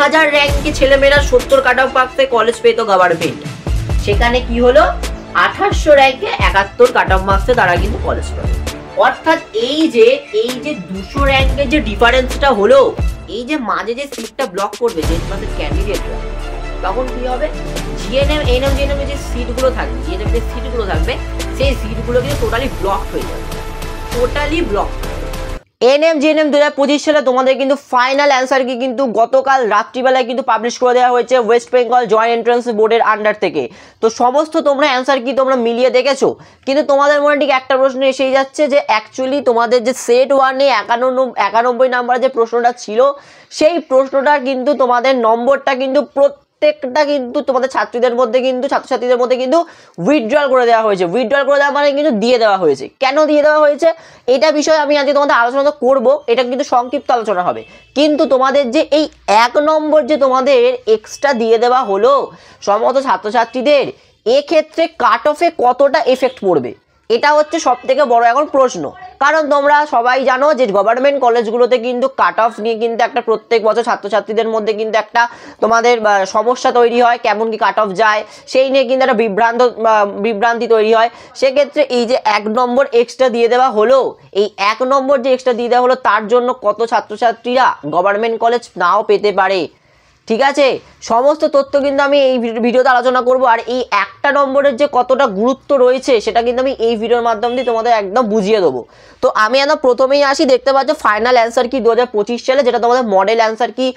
3000 র্যাঙ্কে ছেলেমেয়েরা 70 cut off মার্কসে college পেত গভর্নমেন্ট, সেখানে কি হলো 2800 র্যাঙ্কে 71 কাট অফ মার্কসে তারা কিন্তু কলেজ পাবে। অর্থাৎ এই যে 200 র্যাঙ্কের যে ডিফারেন্সটা হলো, এই যে মাঝে যে সিটটা ব্লক করবে যে ক্যান্ডিডেটরা, তখন কি হবে জিএনএম এনএম জিএনএম যে সিটগুলো থাকবে, জিএনএম যে সিটগুলো থাকবে সেই সিটগুলো কিন্তু টোটালি ব্লক হয়ে যাবে, টোটালি ব্লক। এনএম জিএনএম 2025 সালে তোমাদের কিন্তু ফাইনাল অ্যান্সার কি কিন্তু গতকাল রাত্রিবেলায় কিন্তু পাবলিশ করে দেওয়া হয়েছে ওয়েস্ট বেঙ্গল জয়েন্ট এন্ট্রান্স বোর্ডের আন্ডার থেকে। তো সমস্ত তোমরা অ্যান্সার কি তোমরা মিলিয়ে দেখেছো, কিন্তু তোমাদের মনে ঠিক একটা প্রশ্ন এসেই যাচ্ছে যে অ্যাকচুয়ালি তোমাদের যে সেট 1-এ 91 নাম্বার যে প্রশ্নটা ছিল, সেই প্রশ্নটার কিন্তু তোমাদের নম্বরটা কিন্তু প্রত্যেকটা কিন্তু তোমাদের ছাত্রছাত্রীদের মধ্যে কিন্তু উইথড্রল করে দেওয়া হয়েছে। উইথড্রল করে দেওয়া মানে কিন্তু দিয়ে দেওয়া হয়েছে। কেন দিয়ে দেওয়া হয়েছে এটা বিষয়ে আমি আজকে তোমাদের আলোচনা করব, এটা কিন্তু সংক্ষিপ্ত আলোচনা হবে। কিন্তু তোমাদের যে এই 1 নম্বর যে তোমাদের এক্সট্রা দিয়ে দেওয়া হলো সমস্ত ছাত্রছাত্রীদের, এক্ষেত্রে কাট অফে কতটা এফেক্ট পড়বে, এটা হচ্ছে সব থেকে বড় এখন প্রশ্ন। কারণ তোমরা সবাই জানো যে গভর্নমেন্ট কলেজগুলোতে কিন্তু কাট অফ নিয়ে কিন্তু একটা প্রত্যেক বছর ছাত্রছাত্রীদের মধ্যে কিন্তু একটা তোমাদের সমস্যা তৈরি হয়, কেমন কি কাট অফ যায় সেই নিয়ে কিন্তু একটা বিভ্রান্তি তৈরি হয়। সেক্ষেত্রে এই যে 1 নম্বর এক্সট্রা দিয়ে দেওয়া হলো, এই 1 নম্বর যে এক্সট্রা দিয়ে দেওয়া হলো তার জন্য কত ছাত্রছাত্রীরা গভর্নমেন্ট কলেজ নাও পেতে পারে, ঠিক আছে, সমস্ত তথ্য কিন্তু আমি এই ভিডিওতে আলোচনা করব। আর এই 1টা নম্বরের যে কতটা গুরুত্ব রয়েছে সেটা কিন্তু আমি এই ভিডিওর মাধ্যমে দিয়ে তোমাদের একদম বুঝিয়ে দেবো। তো আমি একদম প্রথমেই আসি, দেখতে পাচ্ছ ফাইনাল অ্যান্সার কি 2025 সালে, যেটা তোমাদের মডেল অ্যান্সার কি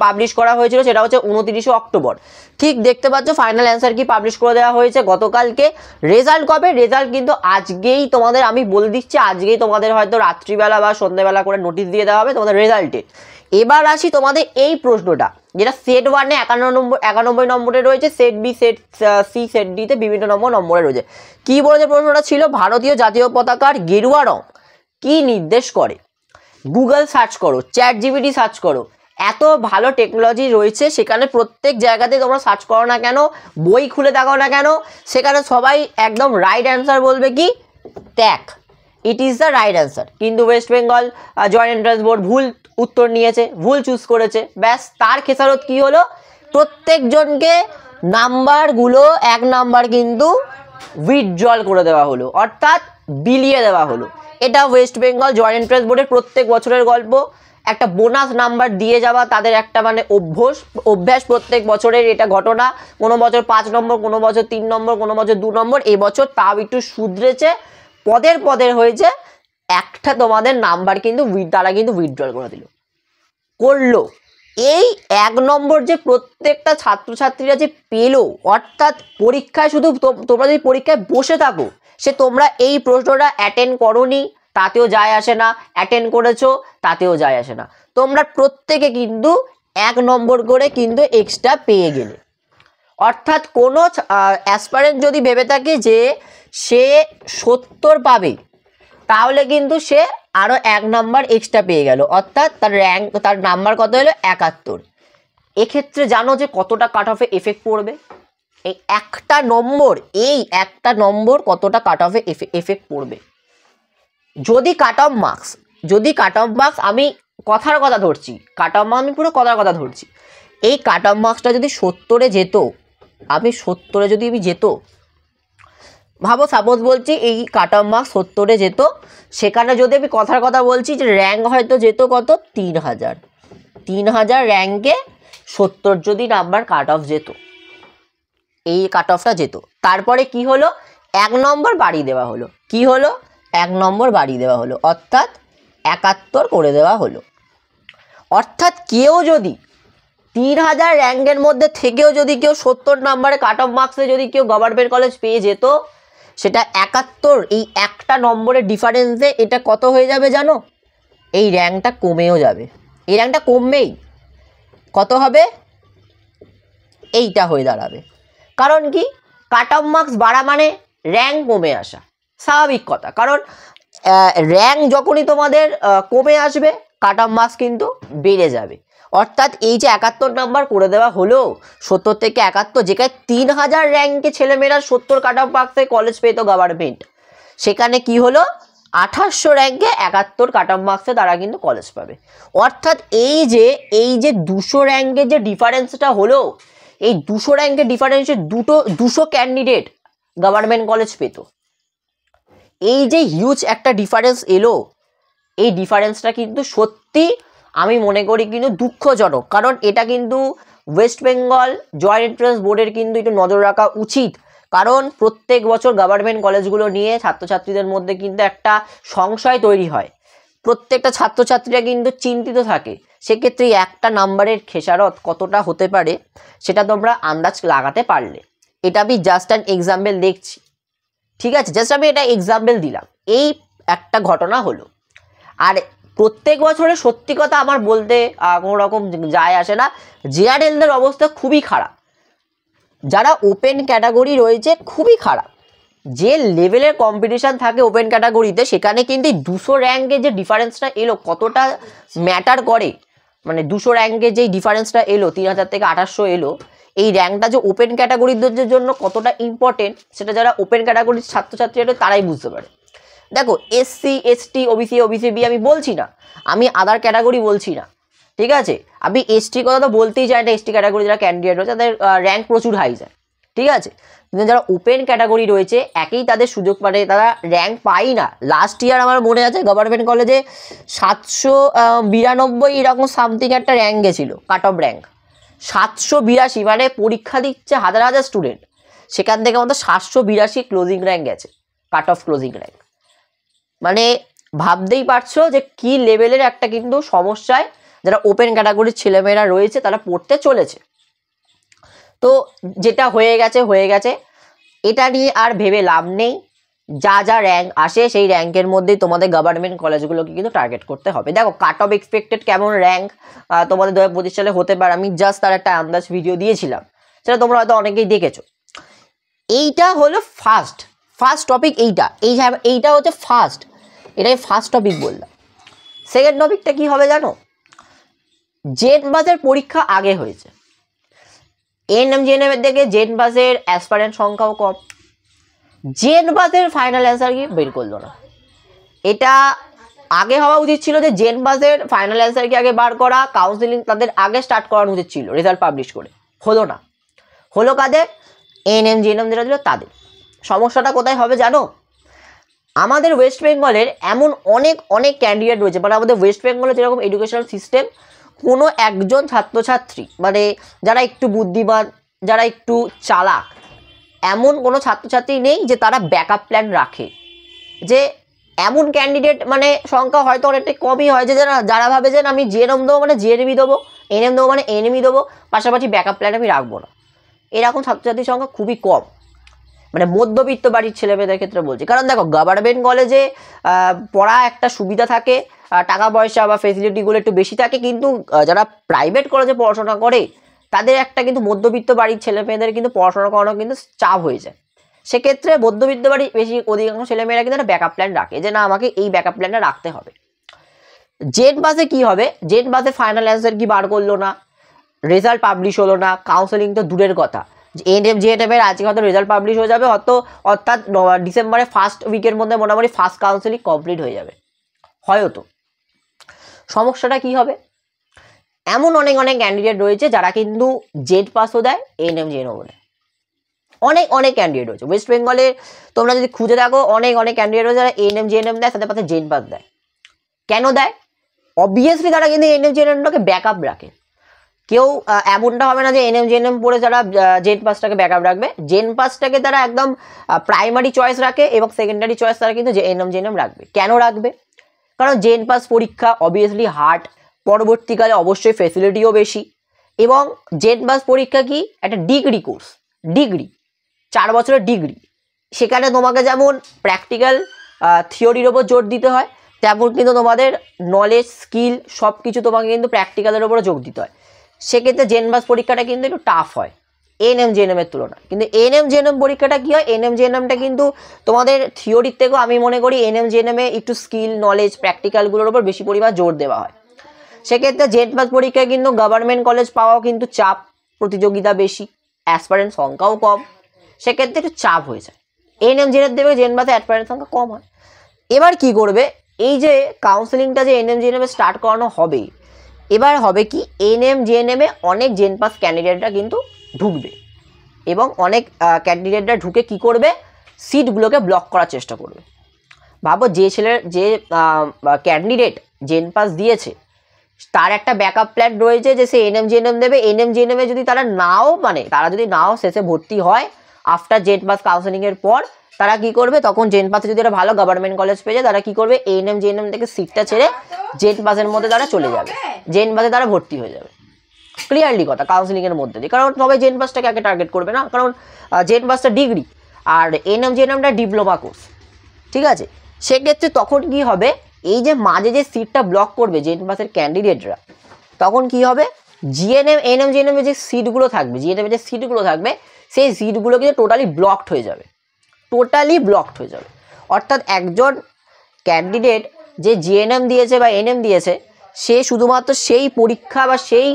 পাবলিশ করা হয়েছিল, সেটা হচ্ছে 29 অক্টোবর। ঠিক দেখতে পাচ্ছ ফাইনাল অ্যান্সার কি পাবলিশ করে দেওয়া হয়েছে গতকালকে। রেজাল্ট কবে, রেজাল্ট কিন্তু আজকেই তোমাদের আমি বলে দিচ্ছি, আজকেই তোমাদের হয়তো রাত্রিবেলা বা সন্ধ্যাবেলা করে নোটিশ দিয়ে দেওয়া হবে তোমাদের রেজাল্টে। এবার আসি তোমাদের এই প্রশ্নটা, যেটা সেট 1-এ 91 নম্বরে রয়েছে, set B, set C, set ডিতে বিভিন্ন নম্বরে রয়েছে। কি বলেছে প্রশ্নটা ছিল, ভারতীয় জাতীয় পতাকার গেরুয়া রং কি নির্দেশ করে? গুগল সার্চ করো, চ্যাট জিপিটি সার্চ করো, এত ভালো টেকনোলজি রয়েছে সেখানে, প্রত্যেক জায়গাতে তোমরা সার্চ করো না কেন, বই খুলে দেখো না কেন, সেখানে সবাই একদম রাইট অ্যান্সার বলবে কি ট্যাক, it is the right answer. কিন্তু West Bengal joint entrance board ভুল উত্তর নিয়েছে, ভুল চুজ করেছে, ব্যাস তার খেসারত কি হলো, প্রত্যেকজনকে নাম্বারগুলো 1 নাম্বার কিন্তু উইথড্রল করে দেওয়া হলো, অর্থাৎ বিলিয়ে দেওয়া হলো। এটা ওয়েস্ট বেঙ্গল জয়েন্ট এন্ট্রান্স বোর্ডের প্রত্যেক বছরের গল্প, একটা বোনাস নাম্বার দিয়ে যাওয়া তাদের একটা মানে অভ্যাস প্রত্যেক বছরের এটা ঘটনা। কোনো বছর 5 নম্বর, কোনো বছর 3 নম্বর, কোনো বছর 2 নম্বর, এই বছর তাও একটু শুধরেছে, পদের হয়েছে, একটা তোমাদের নাম্বার কিন্তু তারা কিন্তু উইথড্রল করে দিল করলো। এই 1 নম্বর যে প্রত্যেকটা ছাত্রছাত্রীরা যে পেলো, অর্থাৎ পরীক্ষায় শুধু তোমরা যদি পরীক্ষায় বসে থাকো, সে তোমরা এই প্রশ্নটা অ্যাটেন্ড করোনি তাতেও যায় আসে না, অ্যাটেন্ড করেছো তাতেও যায় আসে না, তোমরা প্রত্যেকে কিন্তু 1 নম্বর করে কিন্তু এক্সট্রা পেয়ে গেলে। অর্থাৎ কোনো অ্যাসপারেন্ট যদি ভেবে থাকে যে সে 70 পাবে, তাহলে কিন্তু সে আরও 1 নাম্বার এক্সট্রা পেয়ে গেল, অর্থাৎ তার নাম্বার কত হলো 71। এক্ষেত্রে জানো যে কতটা কাট অফে এফেক্ট পড়বে, এই একটা নম্বর কতটা কাট অফে এফেক্ট পড়বে। যদি কাট অফ মার্কস আমি কথার কথা ধরছি, আমি পুরো কথার কথা ধরছি, এই কাট অফ মার্কসটা যদি 70-এ যেত, যদি আমি যেত, ভাবো সাপোজ বলছি এই কাট অফ মার্কস 70-এ যেত, সেখানে যদি আমি কথার কথা বলছি যে র্যাঙ্ক হয়তো যেত কত 3000 র্যাঙ্কে 70 যদি নাম্বার কাট অফ যেত, এই কাট অফটা যেত, তারপরে কি হলো 1 নম্বর বাড়িয়ে দেওয়া হলো, কি হলো 1 নম্বর বাড়িয়ে দেওয়া হলো, অর্থাৎ 71 করে দেওয়া হলো। অর্থাৎ কেউ যদি 3000 র্যাঙ্কের মধ্যে থেকেও যদি কেউ 70 নাম্বারে কাট অফ মার্কসে যদি কেউ গভর্নমেন্ট কলেজ পেয়ে যেত, সেটা 71, এই একটা নম্বরের ডিফারেন্সে এটা কত হয়ে যাবে জানো, এই র্যাঙ্কটা কমেও যাবে, এই র্যাঙ্কটা কমবেই, কত হবে এইটা হয়ে দাঁড়াবে। কারণ কি, কাট অফ মার্কস বাড়া মানে র্যাঙ্ক কমে আসা, স্বাভাবিক কথা। কারণ র্যাঙ্ক যখনই তোমাদের কমে আসবে, কাট অফ মার্কস কিন্তু বেড়ে যাবে। অর্থাৎ এই যে 71 নাম্বার করে দেওয়া হলো, 70 থেকে 71, যেখানে 3000 র্যাঙ্কে ছেলেমেয়েরা 70 কাট অফ মার্কসে কলেজ পেত গভর্নমেন্ট, সেখানে কি হলো 2800 র্যাঙ্কে 71 কাট অফ মার্কসে তারা কিন্তু কলেজ পাবে। অর্থাৎ এই যে 200 র্যাঙ্কের যে ডিফারেন্সটা হলো, এই 200 র্যাঙ্কের ডিফারেন্সে 200 ক্যান্ডিডেট গভর্নমেন্ট কলেজ পেত। এই যে হিউজ একটা ডিফারেন্স এলো, এই ডিফারেন্সটা কিন্তু সত্যি আমি মনে করি কিন্তু দুঃখজনক। কারণ এটা কিন্তু ওয়েস্ট বেঙ্গল জয়েন্ট এন্ট্রান্স বোর্ডের কিন্তু একটু নজর রাখা উচিত। কারণ প্রত্যেক বছর গভর্নমেন্ট কলেজগুলো নিয়ে ছাত্রছাত্রীদের মধ্যে কিন্তু একটা সংশয় তৈরি হয়, প্রত্যেকটা ছাত্রছাত্রীরা কিন্তু চিন্তিত থাকে। সেক্ষেত্রে একটা নাম্বারের খেসারত কতটা হতে পারে সেটা তোমরা আন্দাজ লাগাতে পারলে। এটা আমি জাস্ট অ্যান এক্সাম্পল দেখছি, ঠিক আছে, জাস্ট আমি এটা এক্সাম্পল দিলাম। এই একটা ঘটনা হলো। আর প্রত্যেক বছরে সত্যি কথা আমার বলতে কোনো রকম যায় আসে না, জেআরএলদের অবস্থা খুবই খারাপ। যারা ওপেন ক্যাটাগরি রয়েছে খুবই খারাপ। যে লেভেলের কম্পিটিশান থাকে ওপেন ক্যাটাগরিতে, সেখানে কিন্তু 200 র্যাঙ্কের যে ডিফারেন্সটা এলো কতটা ম্যাটার করে। মানে 200 র্যাঙ্কের যেই ডিফারেন্সটা এলো, 3000 থেকে 2800 এলো, এই র্যাঙ্কটা যে ওপেন ক্যাটাগরিদের জন্য কতটা ইম্পর্টেন্ট সেটা যারা ওপেন ক্যাটাগরির ছাত্রছাত্রীরা তারাই বুঝতে পারে। দেখো এসসি এসটি ওবিসি বি আমি বলছি না, আমি আদার ক্যাটাগরি বলছি না, ঠিক আছে। আমি এসটি কথা তো বলতেই চাই না, এসটি ক্যাটাগরি যারা ক্যান্ডিডেট রয়েছে তাদের র্যাঙ্ক প্রচুর হাই যায়, ঠিক আছে। কিন্তু যারা ওপেন ক্যাটাগরি রয়েছে একই তাদের সুযোগ, মানে তারা র্যাঙ্ক পাই না। লাস্ট ইয়ার আমার মনে আছে গভর্নমেন্ট কলেজে 792 এরকম সামথিং একটা র্যাঙ্ক গেছিলো, কাট অফ র্যাঙ্ক 782। মানে পরীক্ষা দিচ্ছে হাজার হাজার স্টুডেন্ট, সেখান থেকে আমাদের 782 ক্লোজিং র্যাঙ্ক গেছে, কাট অফ ক্লোজিং র্যাঙ্ক। মানে ভাবতেই পারছো যে কি লেভেলের একটা কিন্তু সমস্যায় যারা ওপেন ক্যাটাগরির ছেলেমেয়েরা রয়েছে তারা পড়তে চলেছে। তো যেটা হয়ে গেছে, এটা নিয়ে আর ভেবে লাভ নেই। যা র্যাঙ্ক আসে সেই র্যাঙ্কের মধ্যেই তোমাদের গভর্নমেন্ট কলেজগুলোকে কিন্তু টার্গেট করতে হবে। দেখো কাট অফ এক্সপেক্টেড কেমন র্যাঙ্ক তোমাদের 2025 সালে হতে পারে, আমি জাস্ট তার একটা আন্দাজ ভিডিও দিয়েছিলাম, সেটা তোমরা হয়তো অনেকেই দেখেছো। এইটা হলো ফার্স্ট টপিক। এইটা হচ্ছে এটাই ফার্স্ট টপিক বললাম। সেকেন্ড টপিকটা কি হবে জানো? জেন বাসের পরীক্ষা আগে হয়েছে, এএনএম জিএনএম এর থেকে জেন বাসের অ্যাসপারেন্ট সংখ্যাও কম। জেন বাসের ফাইনাল অ্যান্সার কি বের করলো না। এটা আগে হওয়া উচিত ছিল যে জেন বাসের ফাইনাল অ্যান্সার কি আগে বার করা, কাউন্সিলিং তাদের আগে স্টার্ট করানো উচিত ছিল, রেজাল্ট পাবলিশ করে। হলো না। হলো কাদের? এএনএম জিএনএম যেটা দিল তাদের। সমস্যাটা কোথায় হবে জানো? আমাদের ওয়েস্ট বেঙ্গলের এমন অনেক ক্যান্ডিডেট রয়েছে, মানে আমাদের ওয়েস্ট বেঙ্গলের যেরকম এডুকেশনাল সিস্টেম, কোনো একজন ছাত্রছাত্রী মানে যারা একটু বুদ্ধিমান, যারা একটু চালাক, এমন কোনো ছাত্রছাত্রী নেই যে তারা ব্যাকআপ প্ল্যান রাখে। যে এমন ক্যান্ডিডেট মানে সংখ্যা হয়তো অনেকটাই কমই হয় যে যারা ভাবে যে আমি জিএনএম দেবো মানে জিএনএমই দেবো, এনএম দেবো মানে এনএমই দেবো, পাশাপাশি ব্যাকআপ প্ল্যান আমি রাখবো না। এরকম ছাত্রছাত্রীর সংখ্যা খুবই কম, মানে মধ্যবিত্ত বাড়ির ছেলেমেয়েদের ক্ষেত্রে বলছি। কারণ দেখো গভর্নমেন্ট কলেজে পড়া একটা সুবিধা থাকে, টাকা পয়সা বা ফেসিলিটিগুলো একটু বেশি থাকে, কিন্তু যারা প্রাইভেট কলেজে পড়াশোনা করে তাদের একটা কিন্তু মধ্যবিত্ত বাড়ির ছেলেমেয়েদের কিন্তু পড়াশোনা করানো কিন্তু চাপ হয়ে যায়। সেক্ষেত্রে মধ্যবিত্ত বাড়ির অধিকাংশ ছেলেমেয়েরা কিন্তু একটা ব্যাকআপ প্ল্যান রাখে যে না আমাকে এই ব্যাকআপ প্ল্যানটা রাখতে হবে। জেন বাসে কি হবে? জেন বাসে ফাইনাল অ্যান্সার কি বার করলো না, রেজাল্ট পাবলিশ হলো না, কাউন্সেলিং তো দূরের কথা। এএনএম জিএনএম এর আজকে হয়তো রেজাল্ট পাবলিশ হয়ে যাবে, অর্থাৎ ডিসেম্বরের ফার্স্ট উইকের মধ্যে মোটামুটি ফার্স্ট কাউন্সেলিং কমপ্লিট হয়ে যাবে হয়তো। সমস্যাটা কি হবে? এমন অনেক ক্যান্ডিডেট রয়েছে যারা কিন্তু জেড পাসও দেয়, এএনএম জিএনএমও দেয়। অনেক ক্যান্ডিডেট রয়েছে ওয়েস্ট বেঙ্গলের, তোমরা যদি খুঁজে দেখো অনেক ক্যান্ডিডেট রয়েছে যারা এএনএম জিএনএম দেয়, সাথে পাশে জেড পাস দেয়। কেন দেয়? অবভিয়াসলি তারা কিন্তু এএনএম জিএনএমটাকে ব্যাকআপ রাখে। কেউ এমনটা হবে না যে এএনএম জিএনএম পড়ে যারা জেন পাসটাকে ব্যাকআপ রাখবে। জেন পাসটাকে তারা একদম প্রাইমারি চয়েস রাখে এবং সেকেন্ডারি চয়েস তারা কিন্তু এএনএম জিএনএম রাখবে। কেন রাখবে? কারণ জেন পাস পরীক্ষা অবভিয়াসলি হার্ড, পরবর্তীকালে অবশ্যই ফেসিলিটিও বেশি, এবং জেন পাস পরীক্ষা কি একটা ডিগ্রি কোর্স, 4 বছরের ডিগ্রি। সেখানে তোমাকে যেমন প্র্যাকটিক্যাল থিওরির ওপর জোর দিতে হয়, তেমন কিন্তু তোমাদের নলেজ স্কিল সব কিছু তোমাকে কিন্তু প্র্যাকটিক্যালের ওপরে যোগ দিতে হয়। সেক্ষেত্রে জেন পাস পরীক্ষাটা কিন্তু একটু টাফ হয় এএনএম জিএনএম এর তুলনায়। কিন্তু এএনএম জিএনএম পরীক্ষাটা কি হয়? এএনএম জিএনএমটা কিন্তু তোমাদের থিওরির থেকেও আমি মনে করি এএনএম জিএনএম এ একটু স্কিল নলেজ প্র্যাকটিক্যালগুলোর উপর বেশি পরিমাণ জোর দেওয়া হয়। সেক্ষেত্রে জেন পাস পরীক্ষায় কিন্তু গভর্নমেন্ট কলেজ পাওয়াও কিন্তু চাপ, প্রতিযোগিতা বেশি, অ্যাসপারেন্ট সংখ্যাও কম, সেক্ষেত্রে একটু চাপ হয়ে যায়। এএনএম জিএনএম দেবে, জেন পাসে অ্যাসপারেন্ট সংখ্যা কম হয়। এবার কি করবে, এই যে কাউন্সেলিংটা যে এনএম জিএনএম এ স্টার্ট করানো হবে, এবার হবে কি এনএম জিএনএম এ অনেক জেন পাস ক্যান্ডিডেটরা কিন্তু ঢুকবে এবং অনেক ক্যান্ডিডেটরা ঢুকে কি করবে, সিটগুলোকে ব্লক করার চেষ্টা করবে। ভাবো যে ছেলের যে ক্যান্ডিডেট জেন পাস দিয়েছে তার একটা ব্যাকআপ প্ল্যান রয়েছে যে সে এনএম জিএনএম দেবে, এনএম জিএনএম এ যদি তারা নাও মানে তারা যদি নাও শেষে ভর্তি হয় আফটার জেন পাস কাউন্সেলিংয়ের পর, তারা কি করবে তখন জেন পাসে যদি একটা ভালো গভর্নমেন্ট কলেজ পেয়ে যায় তারা কি করবে এএনএম জিএনএম থেকে সিটটা ছেড়ে জেন পাসের মধ্যে তারা চলে যাবে, জেন পাসে তারা ভর্তি হয়ে যাবে। ক্লিয়ারলি কথা, কাউন্সেলিংয়ের মধ্যে দিয়ে, কারণ সবাই জেন পাসটাকে আগে টার্গেট করবে না, কারণ জেন পাসটা ডিগ্রি আর এএনএম জিএনএমটা ডিপ্লোমা কোর্স, ঠিক আছে। সেক্ষেত্রে তখন কি হবে, এই যে মাঝে যে সিটটা ব্লক করবে জেন পাসের ক্যান্ডিডেটরা, তখন কি হবে জিএনএম এএনএম জিএনএম যে সিটগুলো থাকবে, জিএনএম যে সিটগুলো থাকবে সেই সিটগুলো কিন্তু টোটালি ব্লকড হয়ে যাবে, টোটালি ব্লকড হয়ে যাবে। অর্থাৎ একজন ক্যান্ডিডেট যে জিএনএম দিয়েছে বা এনএম দিয়েছে সে শুধুমাত্র সেই পরীক্ষা বা সেই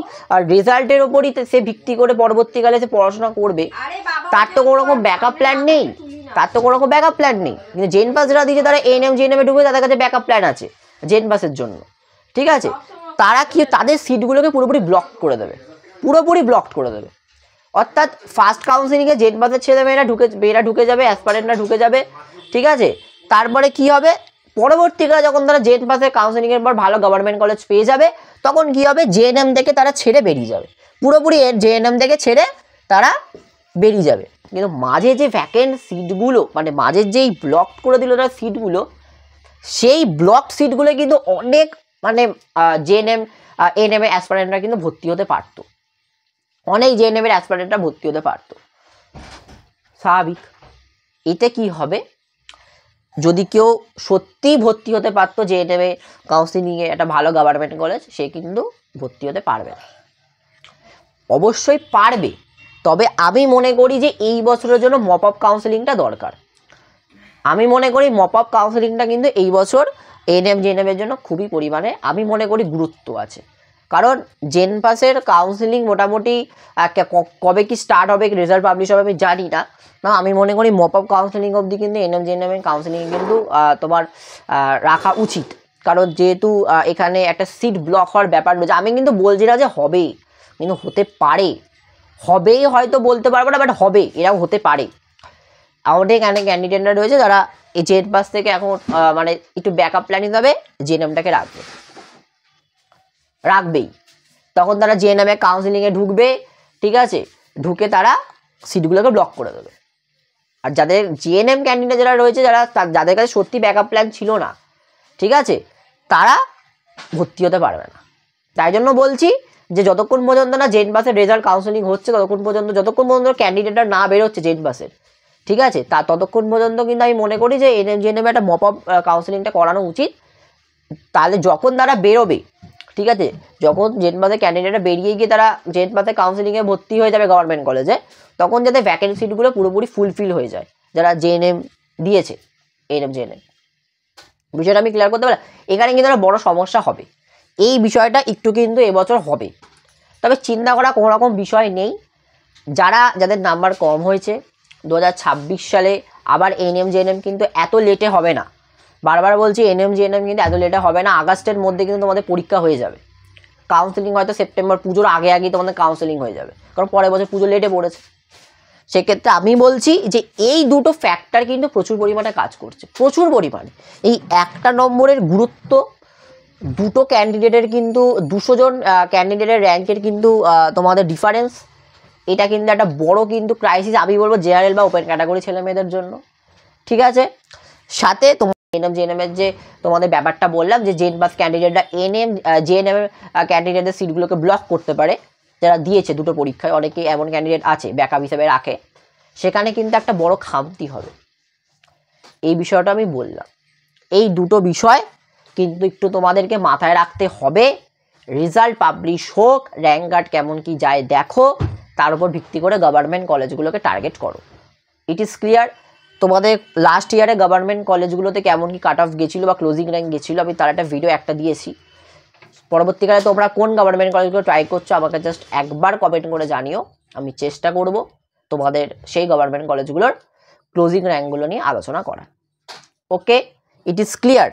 রেজাল্টের ওপরই সে ভিত্তি করে পরবর্তীকালে সে পড়াশোনা করবে, তার তো কোনো রকম ব্যাকআপ প্ল্যান নেই, তার তো কোনো রকম ব্যাকআপ প্ল্যান নেই। কিন্তু জেন পাস যারা দিয়েছে তারা এএনএম জিএনএমে ঢুকে তাদের কাছে ব্যাকআপ প্ল্যান আছে জেন পাসের জন্য, ঠিক আছে। তারা কি তাদের সিটগুলোকে পুরোপুরি ব্লক করে দেবে, পুরোপুরি ব্লক করে দেবে। অর্থাৎ ফার্স্ট কাউন্সেলিংয়ে জেন পাসের ছেলেমেয়েরা ঢুকে যাবে, অ্যাসপারেন্টরা ঢুকে যাবে, ঠিক আছে। তারপরে কি হবে, পরবর্তীকালে যখন তারা জেন পাসের কাউন্সেলিংয়ের পর ভালো গভর্নমেন্ট কলেজ পেয়ে যাবে তখন কি হবে জেএনএম থেকে তারা ছেড়ে বেরিয়ে যাবে, পুরোপুরি জেএনএম থেকে ছেড়ে তারা বেরিয়ে যাবে। কিন্তু মাঝে যে ভ্যাকেন্ট সিটগুলো মানে মাঝের যেই ব্লক করে দিল তারা সিটগুলো, সেই ব্লক সিটগুলো কিন্তু অনেক মানে জেএনএম এএনএম এর অ্যাসপারেন্টরা কিন্তু ভর্তি হতে পারতো, অনেক জেএনএম এর অ্যাসপারেন্টরা ভর্তি হতে পারতো, স্বাভাবিক। এতে কি হবে, যদি কেউ সত্যিই ভর্তি হতে পারতো জেএনএম এ কাউন্সিলিংয়ে একটা ভালো গভর্নমেন্ট কলেজ, সে কিন্তু ভর্তি হতে পারবে না। অবশ্যই পারবে, তবে আমি মনে করি যে এই বছরের জন্য মপ আপ কাউন্সেলিংটা দরকার। আমি মনে করি মপ আপ কাউন্সেলিংটা কিন্তু এই বছর এএনএম জিএনএম এর জন্য খুবই পরিমাণে আমি মনে করি গুরুত্ব আছে। কারণ জেন পাসের কাউন্সেলিং মোটামুটি কবে কি স্টার্ট হবে, রেজাল্ট পাবলিশ হবে আমি জানি না, আমি মনে করি মপ আপ কাউন্সেলিং অবধি কিন্তু এএনএম জিএনএম এর কাউন্সেলিং কিন্তু তোমার রাখা উচিত। কারণ যেহেতু এখানে একটা সিট ব্লক হওয়ার ব্যাপার রয়েছে, আমি কিন্তু বলছি না যে হবে, কিন্তু হতে পারে, হবেই হয়তো বলতে পারবো না, বাট হবে, এরাও হতে পারে। আমাদের এখানে ক্যান্ডিডেটরা রয়েছে যারা এই জেন পাস থেকে এখন মানে একটু ব্যাকআপ প্ল্যান হিসাবে জেএনএমটাকে রাখবেই। তখন তারা জেএনএমে কাউন্সিলিংয়ে ঢুকবে, ঠিক আছে, ঢুকে তারা সিটগুলোকে ব্লক করে দেবে। আর যাদের জিএনএম ক্যান্ডিডেট যারা রয়েছে, যাদের কাছে সত্যি ব্যাকআপ প্ল্যান ছিল না, ঠিক আছে, তারা ভর্তি হতে পারবে না। তাই জন্য বলছি যে যতক্ষণ পর্যন্ত না জেন পাসের রেজাল্ট কাউন্সেলিং হচ্ছে যতক্ষণ পর্যন্ত ক্যান্ডিডেটরা না বেরোচ্ছে জেন পাসের, ঠিক আছে, ততক্ষণ পর্যন্ত কিন্তু আমি মনে করি যে এএনএম জিএনএম একটা মপ আপ কাউন্সেলিংটা করানো উচিত। তাহলে যখন তারা বেরোবে, ঠিক আছে, যখন জেন পাসের ক্যান্ডিডেটরা বেরিয়ে গিয়ে তারা জেন পাসের কাউন্সেলিংয়ে ভর্তি হয়ে যাবে গভর্নমেন্ট কলেজে, তখন যাতে ভ্যাকেন্সি সিটগুলো পুরোপুরি ফুলফিল হয়ে যায় যারা জেএনএম দিয়েছে, এএনএম জিএনএম। বিষয়টা আমি ক্লিয়ার করতে পারলাম। এখানে কিন্তু একটা বড় সমস্যা হবে, এই বিষয়টা একটু কিন্তু এবছর হবে। তবে চিন্তা করা কোনো রকম বিষয় নেই, যাদের নাম্বার কম হয়েছে 2026 সালে আবার এএনএম জিএনএম কিন্তু এত লেটে হবে না, বারবার বলছি এএনএম জিএনএম কিন্তু এত লেটে হবে না। আগস্টের মধ্যে কিন্তু তোমাদের পরীক্ষা হয়ে যাবে, কাউন্সেলিং হয়তো সেপ্টেম্বর পুজোর আগেই তোমাদের কাউন্সেলিং হয়ে যাবে, কারণ পরের বছর পুজো লেটে পড়েছে। সেক্ষেত্রে আমি বলছি যে এই দুটো ফ্যাক্টর কিন্তু প্রচুর পরিমাণে কাজ করছে, প্রচুর পরিমাণে। এই একটা নম্বরের গুরুত্ব, দুটো ক্যান্ডিডেটের কিন্তু 200 জন ক্যান্ডিডেটের র্যাঙ্কের কিন্তু তোমাদের ডিফারেন্স, এটা কিন্তু একটা বড় কিন্তু ক্রাইসিস আমি বলবো জেনারেল বা ওপেন ক্যাটাগরি ছেলে মেয়েদের জন্য, ঠিক আছে। সাথে তোমার এএনএম জিএনএম এর যে তোমাদের ব্যাপারটা বললাম যে জেন পাস ক্যান্ডিডেটরা এএনএম জিএনএম এর ক্যান্ডিডেটদের সিটগুলোকে ব্লক করতে পারে, যারা দিয়েছে দুটো পরীক্ষায়, অনেকে এমন ক্যান্ডিডেট আছে ব্যাকআপ হিসেবে রাখে, সেখানে কিন্তু একটা বড় খামতি হবে। এই বিষয়টা আমি বললাম, এই দুটো বিষয় কিন্তু একটু তোমাদেরকে মাথায় রাখতে হবে। রেজাল্ট পাবলিশ হোক, র্যাঙ্ক গার্ড কেমন কি যায় দেখো, তার উপর ভিত্তি করে গভর্নমেন্ট কলেজগুলোকে টার্গেট করো। It is clear. তোমাদের লাস্ট ইয়ারে গভর্নমেন্ট কলেজগুলোতে কেমন কি কাট অফ গেছিলো বা ক্লোজিং র্যাঙ্ক গেছিলো, আমি তার একটা ভিডিও দিয়েছি। পরবর্তীকালে তোমরা কোন গভর্নমেন্ট কলেজগুলো ট্রাই করছো আমাকে জাস্ট একবার কমেন্ট করে জানিও, আমি চেষ্টা করব তোমাদের সেই গভর্নমেন্ট কলেজগুলোর ক্লোজিং র্যাঙ্কগুলো নিয়ে আলোচনা করা। ওকে, ইট ইজ ক্লিয়ার।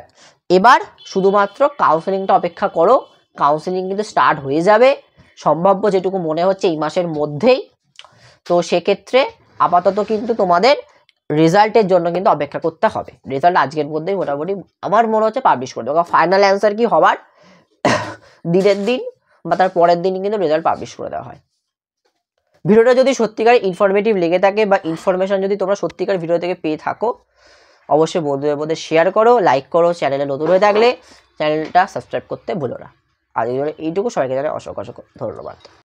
এবার শুধুমাত্র কাউন্সেলিংটা অপেক্ষা করো, কাউন্সেলিং কিন্তু স্টার্ট হয়ে যাবে সম্ভাব্য যেটুকু মনে হচ্ছে এই মাসের মধ্যেই। তো সেক্ষেত্রে আপাতত কিন্তু তোমাদের রেজাল্টের জন্য কিন্তু অপেক্ষা করতে হবে। রেজাল্ট আজকের মধ্যেই মোটামুটি আমার মনে হচ্ছে পাবলিশ করে দেবো। ফাইনাল অ্যান্সার কি হবার দিনের দিন বা তার পরের দিন কিন্তু রেজাল্ট পাবলিশ করে দেওয়া হয়। ভিডিওটা যদি সত্যিকার ইনফরমেটিভ লেগে থাকে বা ইনফরমেশন যদি তোমরা সত্যিকার ভিডিও থেকে পেয়ে থাকো, অবশ্যই বন্ধুদের মধ্যে শেয়ার করো, লাইক করো, চ্যানেলে নতুন হয়ে থাকলে চ্যানেলটা সাবস্ক্রাইব করতে ভুলো না। আর এইটুকু সবাইকে জানাই অসংখ্য ধন্যবাদ।